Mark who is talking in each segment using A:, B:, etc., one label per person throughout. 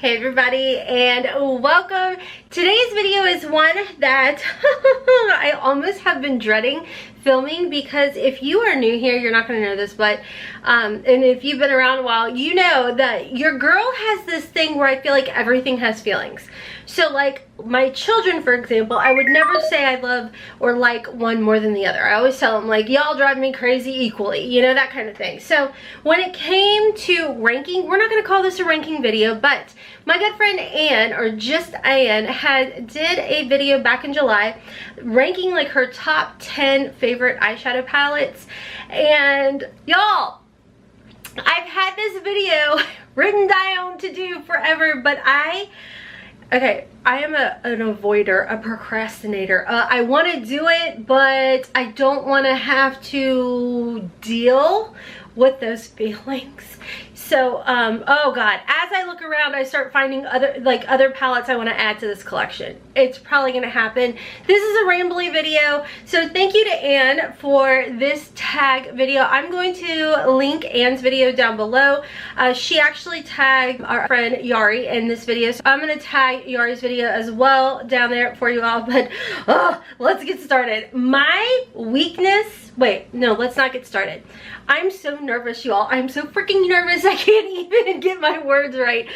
A: Hey everybody, and welcome. Today's video is one that I almost have been dreading filming, because if you are new here, you're not going to know this, but and if you've been around a while, you know that your girl has this thing where I feel like everything has feelings. So like my children, for example, I would never say I love or like one more than the other. I always tell them, like, y'all drive me crazy equally, you know, that kind of thing. So when it came to ranking, we're not going to call this a ranking video, but my good friend Anne, or just Anne, did a video back in July ranking like her top 10 favorite eyeshadow palettes. And y'all, I've had this video written down to do forever, but I am an avoider, a procrastinator. I want to do it, but I don't want to have to deal with those feelings. So, oh God, as I look around, I start finding other palettes I want to add to this collection. It's probably going to happen. This is a rambly video, so thank you to Anne for this tag video. I'm going to link Anne's video down below. She actually tagged our friend Yari in this video, so I'm going to tag Yari's video as well down there for you all. But let's get started. My weakness, wait, no, let's not get started. I'm so nervous, y'all. I'm so freaking nervous. I can't even get my words right.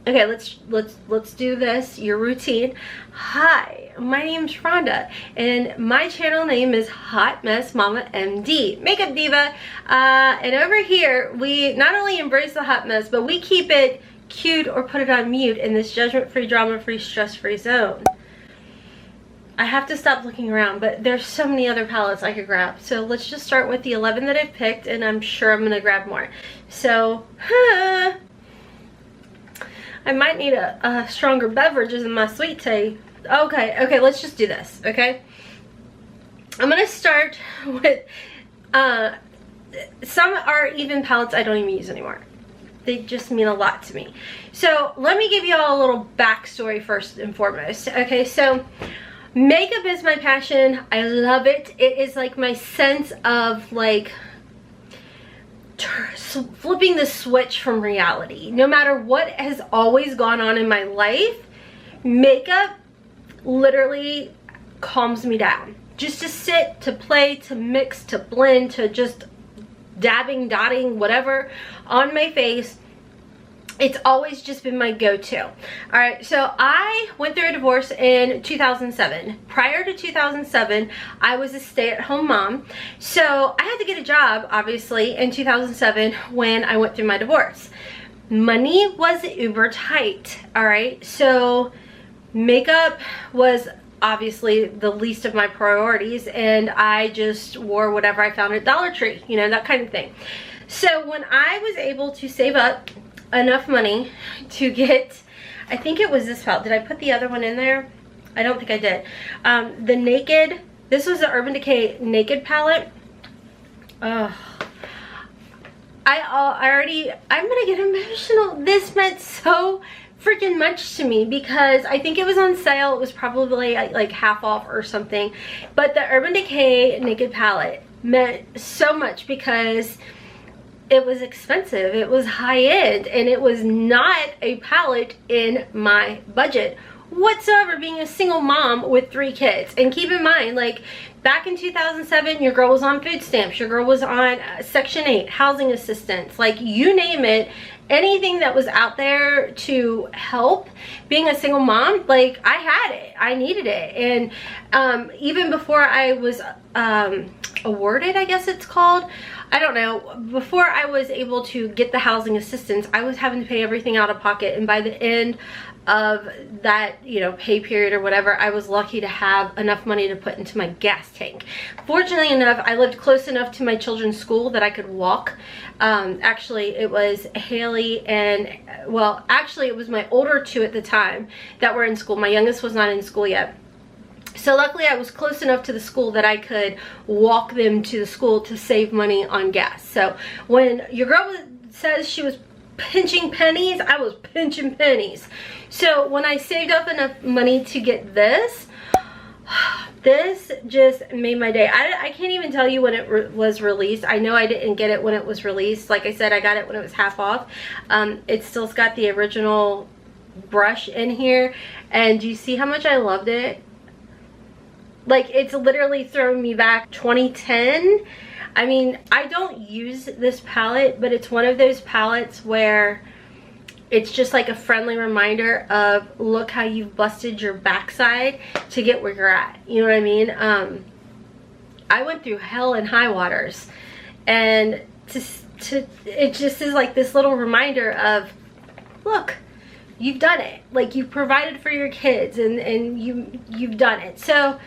A: Okay, let's do this. Your routine. Hi, my name's Rhonda, and my channel name is Hotmess Momma MD, Makeup Diva. And over here, we not only embrace the hot mess, but we keep it cute or put it on mute in this judgment-free, drama-free, stress-free zone. I have to stop looking around, but there's so many other palettes I could grab. So let's just start with the 11 that I've picked, and I'm sure I'm gonna grab more. So, I might need a stronger beverages in my sweet tea. Okay, let's just do this, okay? I'm gonna start with, some are even palettes I don't even use anymore. They just mean a lot to me. So let me give you all a little backstory first and foremost. Okay, so makeup is my passion. I love it. It is like my sense of like flipping the switch from reality. No matter what has always gone on in my life, makeup literally calms me down. Just to sit, to play, to mix, to blend, to just dabbing, dotting, whatever on my face. It's always just been my go-to. All right, so I went through a divorce in 2007. Prior to 2007, I was a stay-at-home mom. So I had to get a job, obviously, in 2007 when I went through my divorce. Money was uber tight, all right? So makeup was obviously the least of my priorities, and I just wore whatever I found at Dollar Tree, you know, that kind of thing. So when I was able to save up enough money to get, I think it was this palette. Did I put the other one in there? I don't think I did. The Naked, this was the Urban Decay Naked palette. I'm gonna get emotional. This meant so freaking much to me because I think it was on sale. It was probably like half off or something. But the Urban Decay Naked palette meant so much because it was expensive, it was high-end, and it was not a palette in my budget whatsoever, being a single mom with 3 kids. And keep in mind, like, back in 2007, your girl was on food stamps, your girl was on Section 8, housing assistance, like, you name it, anything that was out there to help being a single mom, like, I had it, I needed it. And even before I was awarded, I guess it's called, I don't know, before I was able to get the housing assistance, I was having to pay everything out of pocket. And by the end of that, you know, pay period or whatever, I was lucky to have enough money to put into my gas tank. Fortunately enough, I lived close enough to my children's school that I could walk. Actually, it was HAILEY and, well, actually it was my older 2 at the time that were in school. My youngest was not in school yet. So luckily I was close enough to the school that I could walk them to the school to save money on gas. So when your girl says she was pinching pennies, I was pinching pennies. So when I saved up enough money to get this, This just made my day. I can't even tell you when it was released. I know I didn't get it when it was released. Like I said, I got it when it was half off. It still's got the original brush in here, and do you see how much I loved it? Like, it's literally throwing me back 2010. I mean, I don't use this palette, but it's one of those palettes where it's just like a friendly reminder of, look how you've busted your backside to get where you're at. You know what I mean? I went through hell and high waters, and it just is like this little reminder of, look, you've done it. Like, you've provided for your kids, and you've done it. So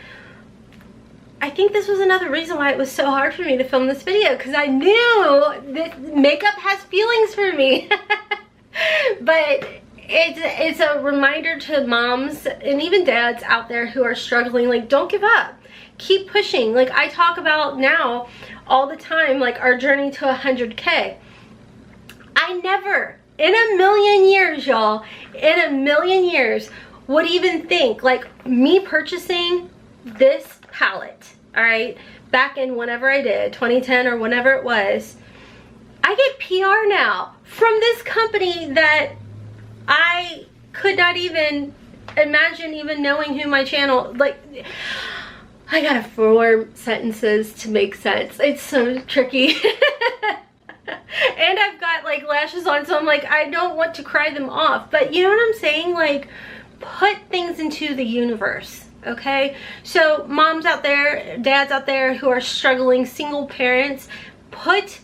A: I think this was another reason why it was so hard for me to film this video, because I knew that makeup has feelings for me. But it's a reminder to moms and even dads out there who are struggling. Like, don't give up. Keep pushing. Like, I talk about now all the time, like, our journey to 100K. I never, in a million years, y'all, in a million years, would even think, like, me purchasing this palette, all right, back in whenever I did, 2010 or whenever it was, I get PR now from this company that I could not even imagine even knowing who my channel, like, I gotta form sentences to make sense. It's so tricky. And I've got like lashes on, so I'm like, I don't want to cry them off, but you know what I'm saying? Like, put things into the universe. Okay, so moms out there, dads out there who are struggling, single parents, put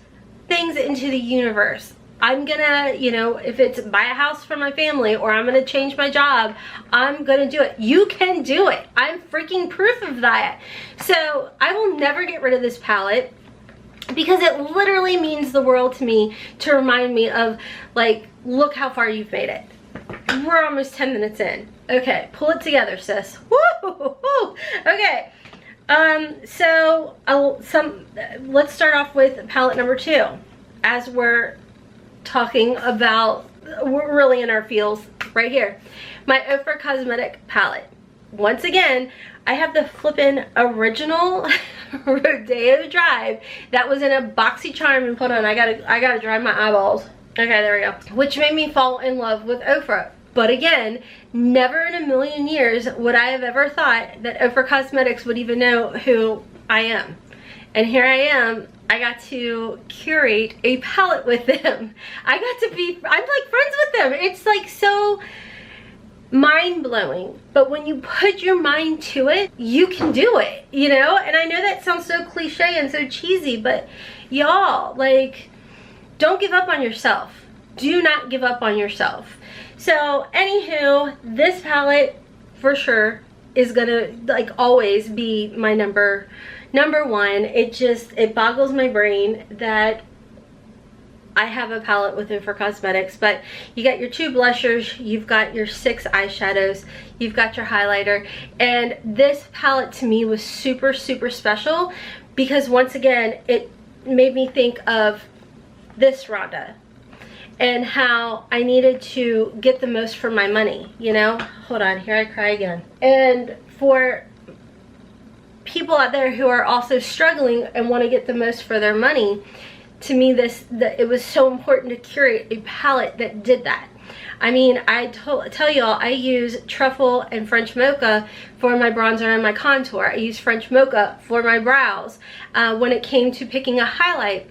A: things into the universe. I'm gonna, you know, if it's buy a house for my family, or I'm gonna change my job, I'm gonna do it. You can do it. I'm freaking proof of that. So I will never get rid of this palette, because it literally means the world to me, to remind me of, like, look how far you've made it. We're almost 10 minutes in. Okay, pull it together, sis. Woo! Okay, so let's start off with palette number 2, as we're talking about, we're really in our feels right here. My OFRA Cosmetic palette. Once again, I have the flippin' original Rodeo Drive that was in a boxy charm, and hold on, I gotta dry my eyeballs. Okay, there we go. Which made me fall in love with OFRA. But again, never in a million years would I have ever thought that OFRA Cosmetics would even know who I am. And here I am, I got to curate a palette with them. I'm like friends with them. It's like so mind-blowing. But when you put your mind to it, you can do it, you know? And I know that sounds so cliche and so cheesy, but y'all, like, don't give up on yourself. Do not give up on yourself. So anywho, this palette for sure is gonna, like, always be my number one. It boggles my brain that I have a palette with OFRA Cosmetics. But you got your 2 blushers, you've got your 6 eyeshadows, you've got your highlighter, and this palette to me was super, super special, because once again, it made me think of this Rhonda and how I needed to get the most for my money, you know? Hold on, here I cry again. And for people out there who are also struggling and want to get the most for their money, to me it was so important to curate a palette that did that. I mean, I tell y'all, I use Truffle and French Mocha for my bronzer and my contour. I use French Mocha for my brows. When it came to picking a highlight,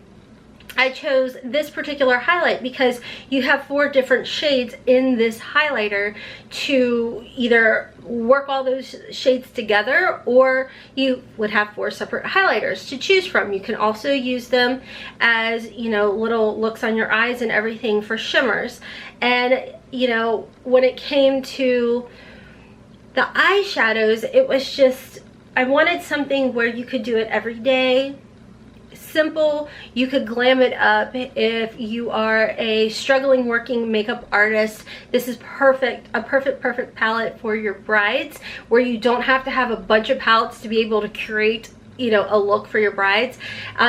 A: I chose this particular highlight because you have 4 different shades in this highlighter to either work all those shades together, or you would have 4 separate highlighters to choose from. You can also use them as, you know, little looks on your eyes and everything for shimmers. And, you know, when it came to the eyeshadows, it was just, I wanted something where you could do it every day. Simple. You could glam it up if you are a struggling working makeup artist. This is perfect, a perfect palette for your brides, where you don't have to have a bunch of palettes to be able to curate, you know, a look for your brides.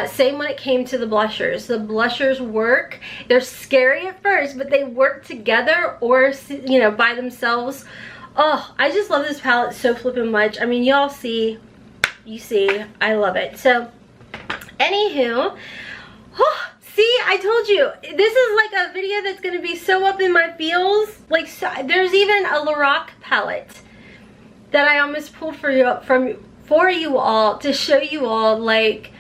A: Same when it came to the blushers. The blushers work. They're scary at first, but they work together, or, you know, by themselves. Oh, I just love this palette so flippin' much. I mean, y'all see, you see, I love it. So, anywho, oh, see, I told you, this is like a video that's gonna be so up in my feels. Like, so, there's even a Lorac palette that I almost pulled for you all to show you all. Like,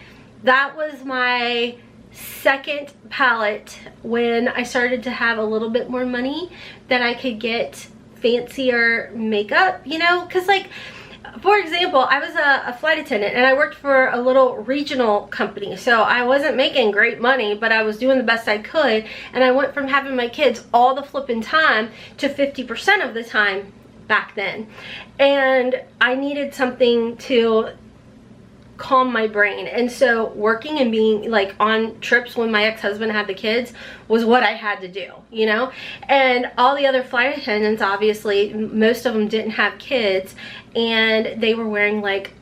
A: that was my second palette when I started to have a little bit more money that I could get fancier makeup, you know, because like, for example, I was a flight attendant and I worked for a little regional company, so I wasn't making great money, but I was doing the best I could, and I went from having my kids all the flipping time to 50% of the time back then, and I needed something to calm my brain. And so working and being like on trips when my ex-husband had the kids was what I had to do, you know. And all the other flight attendants, obviously most of them didn't have kids, and they were wearing like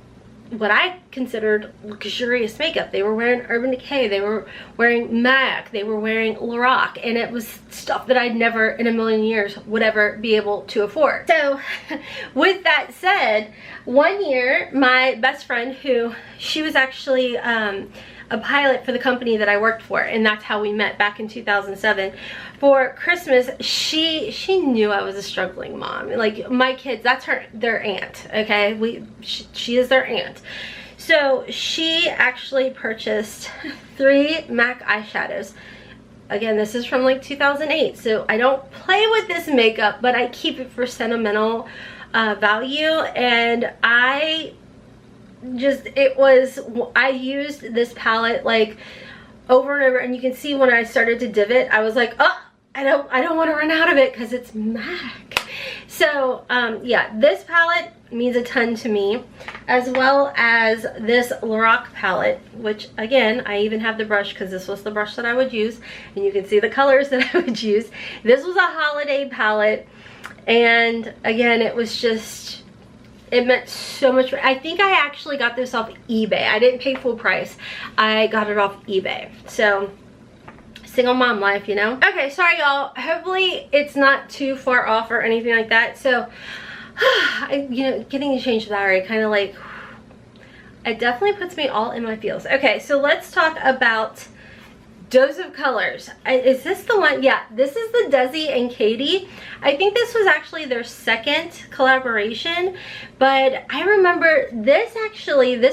A: what I considered luxurious makeup. They were wearing Urban Decay, they were wearing MAC, they were wearing Lorac, and it was stuff that I'd never in a million years would ever be able to afford. So with that said, one year my best friend, who she was actually a pilot for the company that I worked for, and that's how we met back in 2007. For Christmas, she knew I was a struggling mom. Like, my kids, that's their aunt, okay? She is their aunt. So she actually purchased 3 MAC eyeshadows. Again, this is from like 2008, so I don't play with this makeup, but I keep it for sentimental value. And I used this palette like over and over, and you can see when I started to divot, I was like, oh, I don't want to run out of it because it's MAC. So yeah, this palette means a ton to me, as well as this Lorac palette, which again, I even have the brush because this was the brush that I would use, and you can see the colors that I would use. This was a holiday palette, and again, it was just, it meant so much. I think I actually got this off eBay. I didn't pay full price. I got it off eBay. So, single mom life, you know? Okay, sorry y'all. Hopefully it's not too far off or anything like that. So, you know, getting to change battery kind of like, it definitely puts me all in my feels. Okay, so let's talk about Dose of Colors. Is this the one? Yeah, this is the Desi and Katie. I think this was actually their second collaboration, but I remember this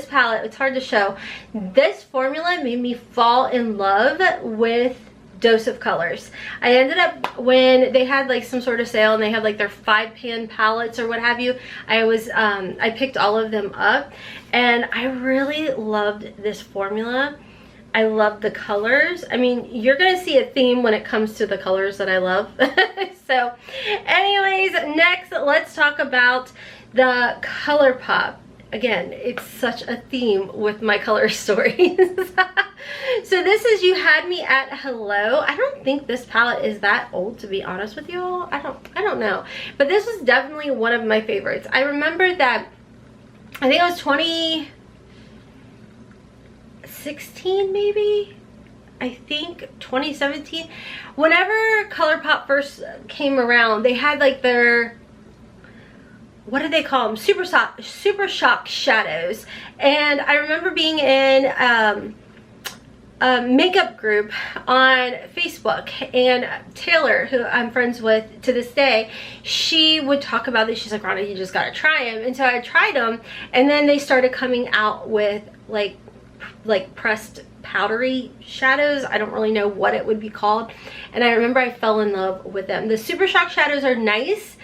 A: palette, it's hard to show. This formula made me fall in love with Dose of Colors. I ended up, when they had like some sort of sale and they had like their 5-pan palettes or what have you, I picked all of them up, and I really loved this formula. I love the colors. I mean, you're gonna see a theme when it comes to the colors that I love. So anyways, next let's talk about the Color Pop. Again, it's such a theme with my color stories. So this is You Had Me at Hello. I don't think this palette is that old, to be honest with you all. I don't know. But this was definitely one of my favorites. I remember that, I think it was 2016 maybe, I think 2017, whenever ColourPop first came around, they had like their, what did they call them, super shock shadows. And I remember being in a makeup group on Facebook, and Taylor, who I'm friends with to this day, she would talk about this. She's like, Rhonda, you just gotta try them. And so I tried them, and then they started coming out with like pressed powdery shadows. I don't really know what it would be called, and I remember I fell in love with them. The Super Shock shadows are nice,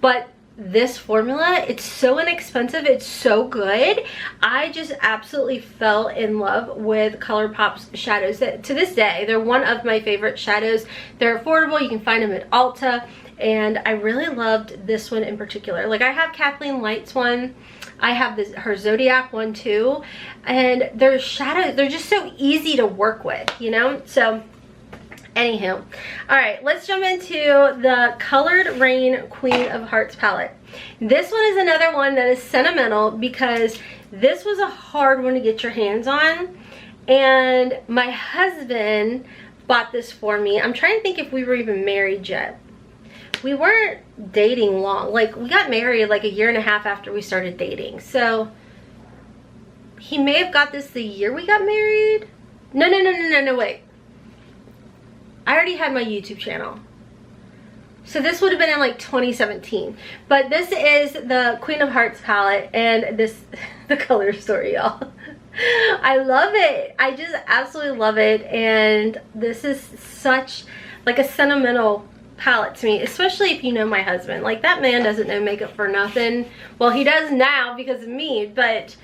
A: but this formula, it's so inexpensive, it's so good. I just absolutely fell in love with ColourPop's shadows. To this day, they're one of my favorite shadows. They're affordable, you can find them at Ulta, and I really loved this one in particular. Like, I have Kathleen Light's one, I have her Zodiac one too, and their shadows, they're just so easy to work with, you know? So anywho, all right, let's jump into the Colored Rain Queen of Hearts palette. This one is another one that is sentimental because this was a hard one to get your hands on, and my husband bought this for me. I'm trying to think if we were even married yet, we weren't dating long. Like, we got married like a year and a half after we started dating. So he may have got this the year we got married. No, wait. I already had my YouTube channel. So this would have been in like 2017. But this is the Queen of Hearts palette, and this, the color story, y'all. I love it. I just absolutely love it. And this is such like a sentimental palette to me, especially if you know my husband. Like, that man doesn't know makeup for nothing. Well, he does now because of me, but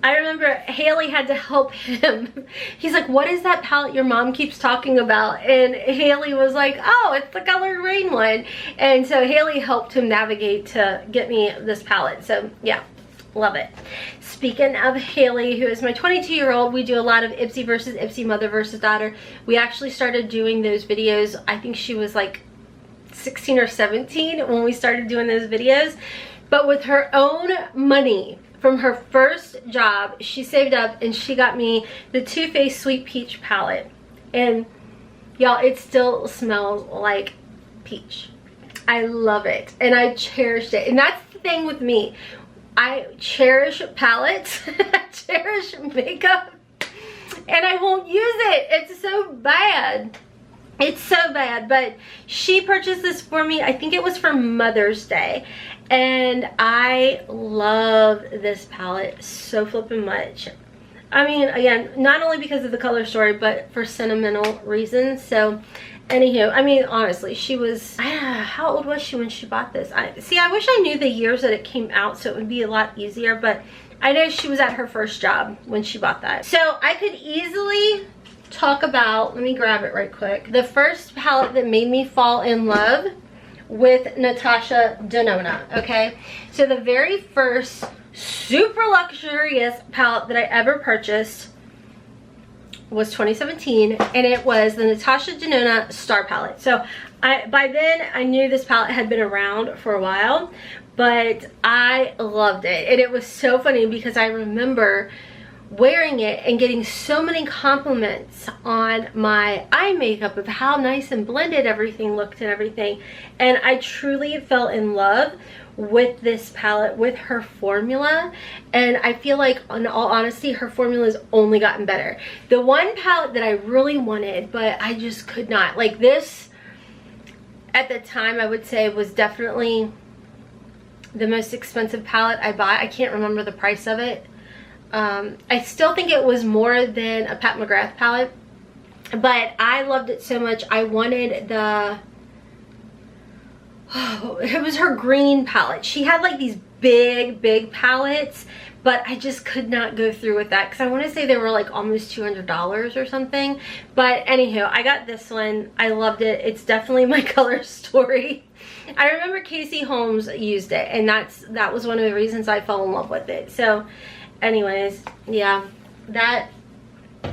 A: I remember Haley had to help him. He's like, what is that palette your mom keeps talking about? And Haley was like, oh, it's the Colored Rain one. And so Haley helped him navigate to get me this palette. So yeah, love it. Speaking of Haley, who is my 22-year-old, we do a lot of Ipsy versus Ipsy, mother versus daughter. We actually started doing those videos. I think she was like 16 or 17 when we started doing those videos. But with her own money, from her first job, she saved up and she got me the Too Faced Sweet Peach palette. And y'all, it still smells like peach. I love it and I cherished it. And that's the thing with me. I cherish palettes, I cherish makeup, and I won't use it. It's so bad. It's so bad. But she purchased this for me. I think it was for Mother's Day. And I love this palette so flippin' much. I mean, again, not only because of the color story, but for sentimental reasons. So, anywho, I mean, honestly, she was, how old was she when she bought this? I wish I knew the years that it came out so it would be a lot easier, but I know she was at her first job when she bought that. So, I could easily talk about, let me grab it right quick, the first palette that made me fall in love with Natasha Denona, okay? So the very first super luxurious palette that I ever purchased was 2017, and it was the Natasha Denona Star Palette. So by then I knew this palette had been around for a while, but I loved it. And it was so funny because I remember wearing it and getting so many compliments on my eye makeup of how nice and blended everything looked and everything. And I truly fell in love with this palette, with her formula. And I feel like, in all honesty, her formula has only gotten better. The one palette that I really wanted, but I just could not, like this, at the time I would say was definitely the most expensive palette I bought. I can't remember the price of it. I still think it was more than a Pat McGrath palette, but I loved it so much. I wanted the, it was her green palette. She had like these big palettes, but I just could not go through with that because I want to say they were like almost $200 or something. But anywho, I got this one. I loved it. It's definitely my color story. I remember Casey Holmes used it, and that was one of the reasons I fell in love with it. So anyways, yeah,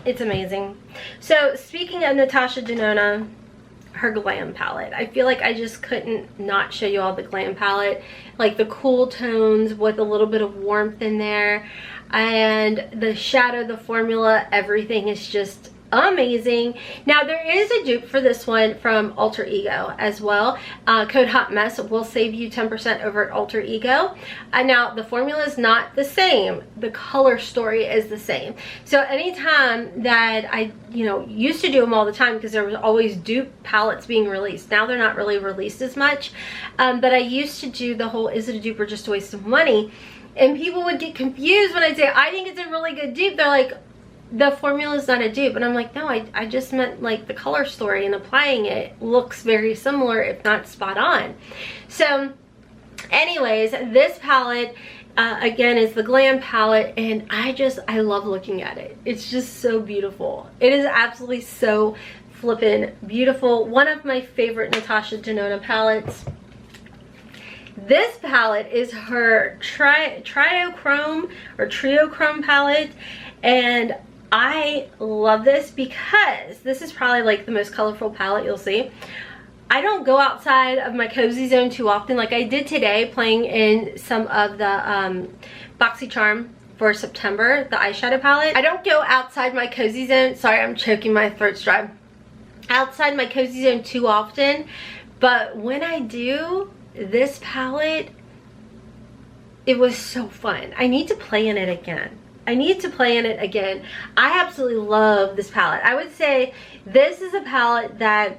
A: it's amazing. So speaking of Natasha Denona, her Glam palette, I feel like I just couldn't not show you all the Glam palette, like the cool tones with a little bit of warmth in there, and the shadow, the formula, everything is just amazing. Now there is a dupe for this one from Alter Ego as well. Code HOTMESS will save you 10% over at Alter Ego. Now the formula is not the same, the color story is the same. So anytime that I used to do them all the time because there was always dupe palettes being released. Now they're not really released as much, but I used to do the whole, is it a dupe or just a waste of money? And people would get confused when I say I think it's a really good dupe. They're like, the formula is not a dupe. And I'm like, no, I just meant like the color story, and applying it looks very similar, if not spot on. So anyways, this palette again is the Glam palette, and I love looking at it. It's just so beautiful. It is absolutely so flippin' beautiful. One of my favorite Natasha Denona palettes. This palette is her Trio Chrome palette, and I love this because this is probably like the most colorful palette you'll see. I don't go outside of my cozy zone too often, like I did today playing in some of the BoxyCharm for September, the eyeshadow palette. I don't go outside my cozy zone. Sorry, I'm choking, my throat's dry. Outside my cozy zone too often But when I do, this palette, it was so fun. I need to play in it again. I absolutely love this palette. I would say this is a palette that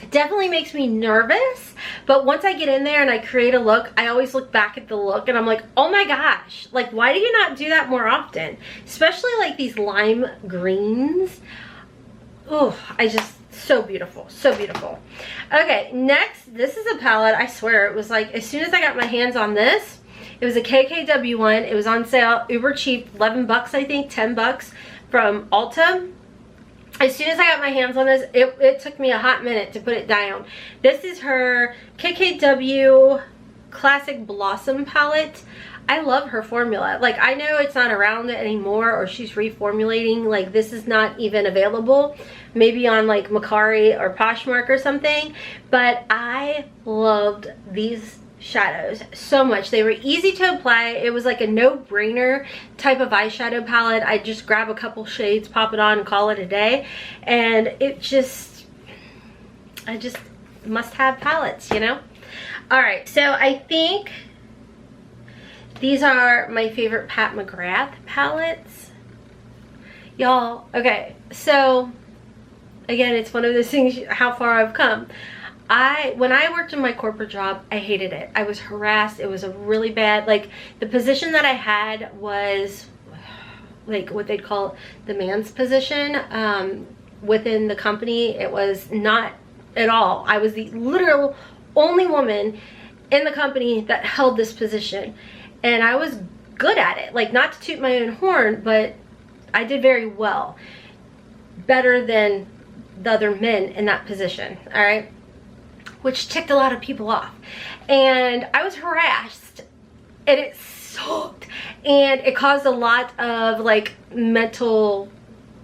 A: definitely makes me nervous, but once I get in there and I create a look, I always look back at the look and I'm like, oh my gosh, like, why do you not do that more often? Especially like these lime greens. Oh, so beautiful, so beautiful. Okay, next, this is a palette, I swear, it was like, as soon as I got my hands on this, it was a KKW one. It was on sale, uber cheap, 11 bucks, I think, 10 bucks from Ulta. As soon as I got my hands on this, it took me a hot minute to put it down. This is her KKW Classic Blossom palette. I love her formula. Like, I know it's not around anymore, or she's reformulating. Like, this is not even available. Maybe on like Macari or Poshmark or something. But I loved these shadows so much. They were easy to apply. It was like a no-brainer type of eyeshadow palette. I just grab a couple shades, pop it on, and call it a day. And it just, I just must have palettes, you know? Alright, so I think these are my favorite Pat McGrath palettes. Y'all, okay, so again, it's one of those things, how far I've come. When I worked in my corporate job, I hated it. I was harassed. It was a really bad, like, the position that I had was like what they'd call the man's position within the company. It was not at all. I was the literal only woman in the company that held this position, and I was good at it. Like, not to toot my own horn, but I did very well, better than the other men in that position. All right, which ticked a lot of people off, and I was harassed, and it sucked, and it caused a lot of like mental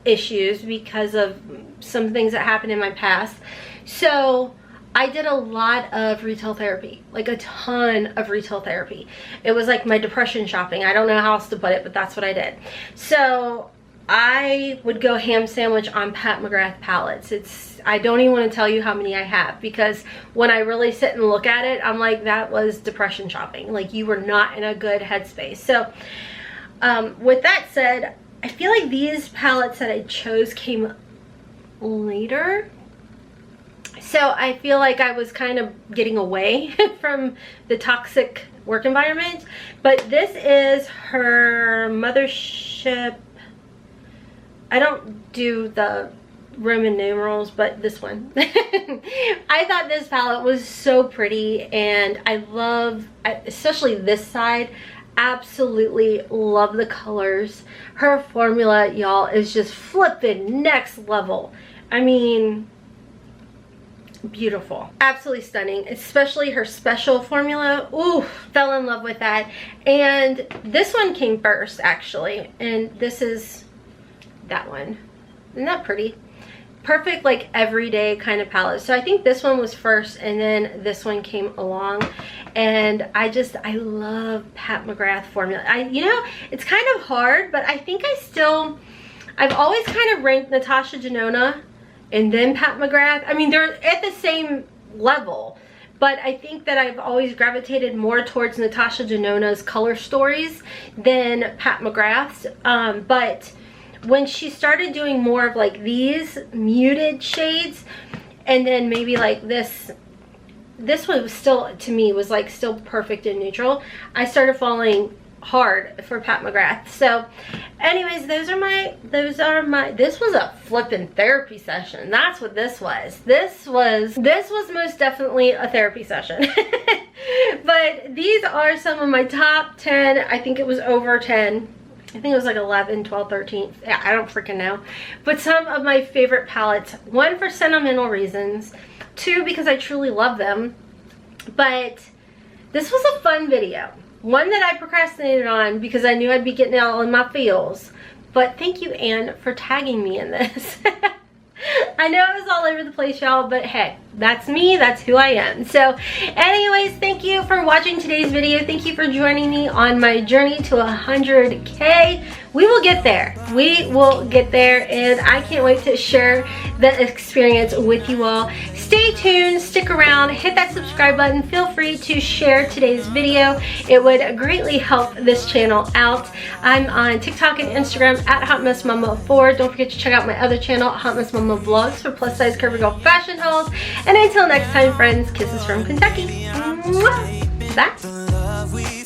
A: issues because of some things that happened in my past. So I did a lot of retail therapy, like a ton of retail therapy. It was like my depression shopping. I don't know how else to put it, but that's what I did. So I would go ham sandwich on Pat McGrath palettes. I don't even want to tell you how many I have, because when I really sit and look at it, I'm like, that was depression shopping. Like, you were not in a good headspace. So with that said, I feel like these palettes that I chose came later. So I feel like I was kind of getting away from the toxic work environment. But this is her Mothership. I don't do the Roman numerals, but this one. I thought this palette was so pretty, and I love, especially this side, absolutely love the colors. Her formula, y'all, is just flipping next level. I mean, beautiful, absolutely stunning, especially her special formula. Ooh, fell in love with that. And this one came first, actually, and this is that one. Isn't that pretty? Perfect, like, everyday kind of palette. So I think this one was first, and then this one came along. And I love Pat McGrath formula. You know, it's kind of hard, but I think I've always kind of ranked Natasha Denona and then Pat McGrath. I mean, they're at the same level, but I think that I've always gravitated more towards Natasha Denona's color stories than Pat McGrath's. But when she started doing more of like these muted shades, and then maybe like this one was still, to me, was like still perfect and neutral, I started falling hard for Pat McGrath. So anyways, this was a flippin' therapy session. That's what this was. This was most definitely a therapy session. But these are some of my top 10. I think it was over 10. I think it was like 11, 12, 13. Yeah, I don't freaking know. But some of my favorite palettes. One, for sentimental reasons. Two, because I truly love them. But this was a fun video. One that I procrastinated on because I knew I'd be getting it all in my feels. But thank you, Anne, for tagging me in this. I know I was all over the place, y'all, but hey, that's me, that's who I am. So anyways, thank you for watching today's video. Thank you for joining me on my journey to 100K. we will get there. We will get there, and I can't wait to share the experience with you all. Stay tuned, stick around, hit that subscribe button. Feel free to share today's video. It would greatly help this channel out. I'm on TikTok and Instagram at hotmessmomma4. Don't forget to check out my other channel, Hotmess Momma Vlogs, for plus size curvy girl fashion hauls. And until next time, friends, kisses from Kentucky. Mwah. Bye.